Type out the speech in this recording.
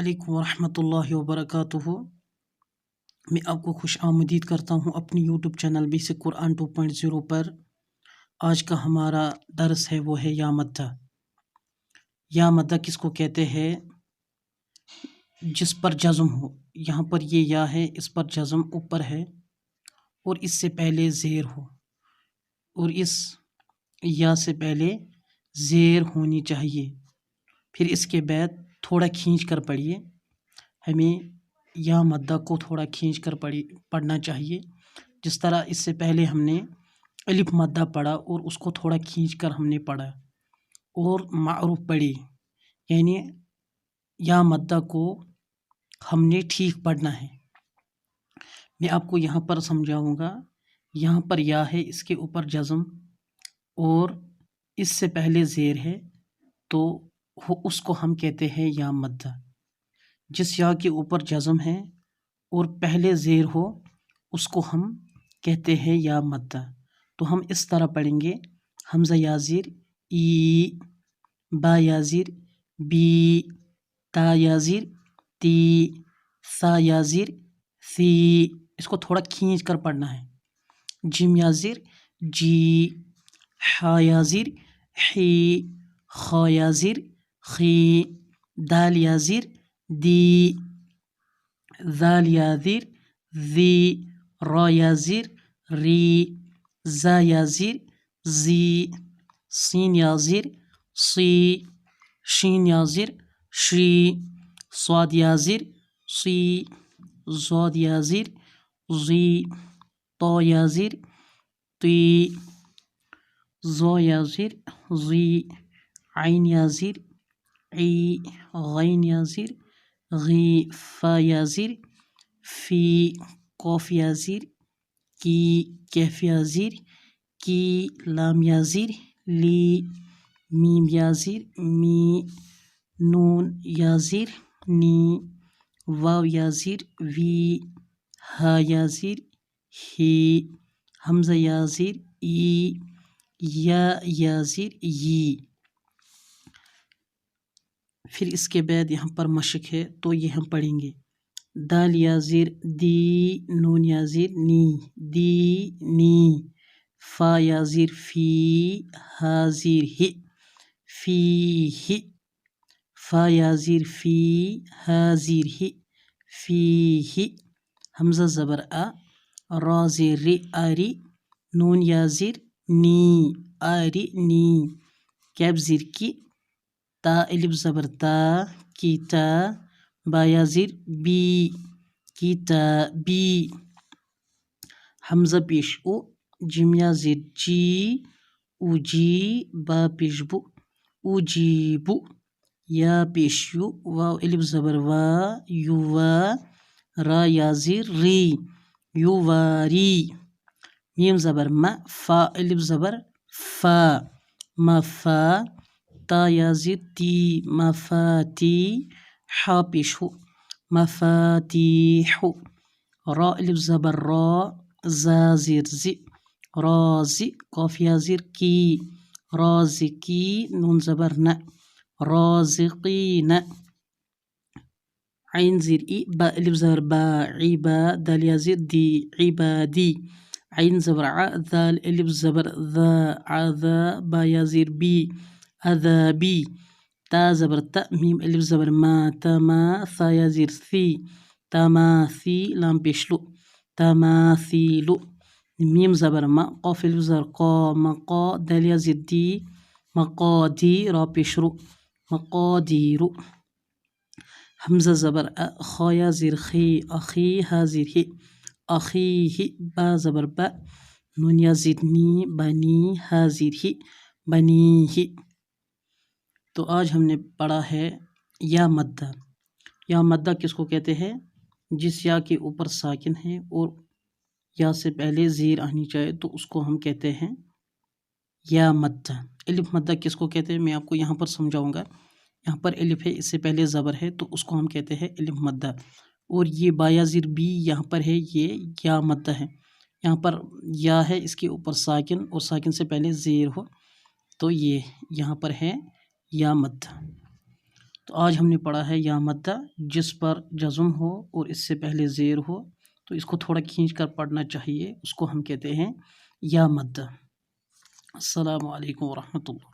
علیکم ورحمۃ اللہ وبرکاتہ۔ میں آپ کو خوش آمدید کرتا ہوں اپنی یوٹیوب چینل بیسک قرآن 2.0 پر۔ آج کا ہمارا درس ہے وہ ہے یا مدہ۔ یا مدہ کس کو کہتے ہیں؟ جس پر جزم ہو۔ یہاں پر یہ یا ہے، اس پر جزم اوپر ہے اور اس سے پہلے زیر ہو، اور اس یا سے پہلے زیر ہونی چاہیے، پھر اس کے بعد تھوڑا کھینچ کر پڑھیے۔ ہمیں یا مدہ کو تھوڑا کھینچ کر پڑھنا چاہیے، جس طرح اس سے پہلے ہم نے الف مدہ پڑھا اور اس کو تھوڑا کھینچ کر ہم نے پڑھا اور معروف پڑھی، یعنی یا مدہ کو ہم نے ٹھیک پڑھنا ہے۔ میں آپ کو یہاں پر سمجھاؤں گا۔ یہاں پر یا ہے، اس کے اوپر جزم اور اس سے پہلے زیر ہے، تو اس کو ہم کہتے ہیں یا مدہ۔ جس یا کے اوپر جزم ہے اور پہلے زیر ہو، اس کو ہم کہتے ہیں یا مدہ۔ تو ہم اس طرح پڑھیں گے: حمزہ یا زیر ای، با یا زیر بی، تا یا زیر تی، سا یا زیر سی۔ اس کو تھوڑا کھینچ کر پڑھنا ہے۔ جیم یا زیر جی، حا یا زیر حی، خا یا زیر خی، دال یا زیر دی، ذال یا زیر زی، را یا زیر ری، زا یا زیر زی، سین یا زیر سی، شین یا زیر شی، صاد یا زیر سی، ضاد یا زیر زی، طا یا زیر تی، ظا یا زیر زی، عین یا زیر عی، غین یا زیر غی، فا یا زیر فی، قاف یا زیر کی، کیف یا زیر کی، لام یا زیر لی، میم یا زیر می، نون یا زیر نی، واو یا زیر وی، ہا یا زیر ہی، حمزہ یا زیر ای، یا زیر یی۔ پھر اس کے بعد یہاں پر مشق ہے، تو یہ ہم پڑھیں گے: دال یا زیر دی، نون یا زیر نی، دی نی، فا یا زیر فی، ہا زیر ہی، فی ہی، فا یا زیر فی، ہا زیر ہی، فی ہی، حمزہ زبر آ، را زیر ری، آری، نون یا زیر نی، آری نی، کیف زیر کی، تا الف زبر تا، کیتا، با یا زیر بی، کیتا بی، حمزہ پیش او، جیم یا زیر جی، او جی، با پیش بو، او جی بو، یا پیش یو، واو الف زبر وا، یو وا، را یا زیر ری، یو واری، میم زبر ما، فا الف زبر فا، مفا، تا یا زیر تی، مفاتی، حا پیش ہو، مفاتیح، را الف زبر را، زا زیر زی، رازی، قاف یا زیر کی، رازکی، نون زبر ن، رازقین، عین زیر ای، با الف زبر با، عبا، دال یا زیر دی، عبادی، عین زبر ع، ذال الف زبر ذا، عذا، با یا زیر بی، عذابی، تا زبر تا، میم الف زبر ما، تما، ثا یا زیر ثی، تماثی، لام پیش لو، تماثیلو، میم زبر ما، قاف الف زبر قا، مقا، دال یا زیر دی، مقادی، را پیش رو، مقادیرو، حمزہ زبر ا، خا یا زیر خی، اخی، ہا زیر ہی، اخیہ، با زبر با، نون یا زیر نی، بنی، ہا زیر ہی، بنیہ۔ تو آج ہم نے پڑھا ہے یا مدہ۔ یا مدہ کس کو کہتے ہیں؟ جس یا کے اوپر ساکن ہے اور یا سے پہلے زیر آنی چاہیے، تو اس کو ہم کہتے ہیں یا مدہ۔ الف مدہ کس کو کہتے ہیں؟ میں آپ کو یہاں پر سمجھاؤں گا۔ یہاں پر الف ہے، اس سے پہلے زبر ہے، تو اس کو ہم کہتے ہیں الف مدہ۔ اور یہ با یا زیر بی یہاں پر ہے، یہ یا مدہ ہے۔ یہاں پر یا ہے، اس کے اوپر ساکن اور ساکن سے پہلے زیر ہو، تو یہ یہاں پر ہے یا مدہ۔ تو آج ہم نے پڑھا ہے یا مدہ جس پر جزم ہو اور اس سے پہلے زیر ہو، تو اس کو تھوڑا کھینچ کر پڑھنا چاہیے، اس کو ہم کہتے ہیں یا مدہ۔ السلام علیکم ورحمۃ اللہ۔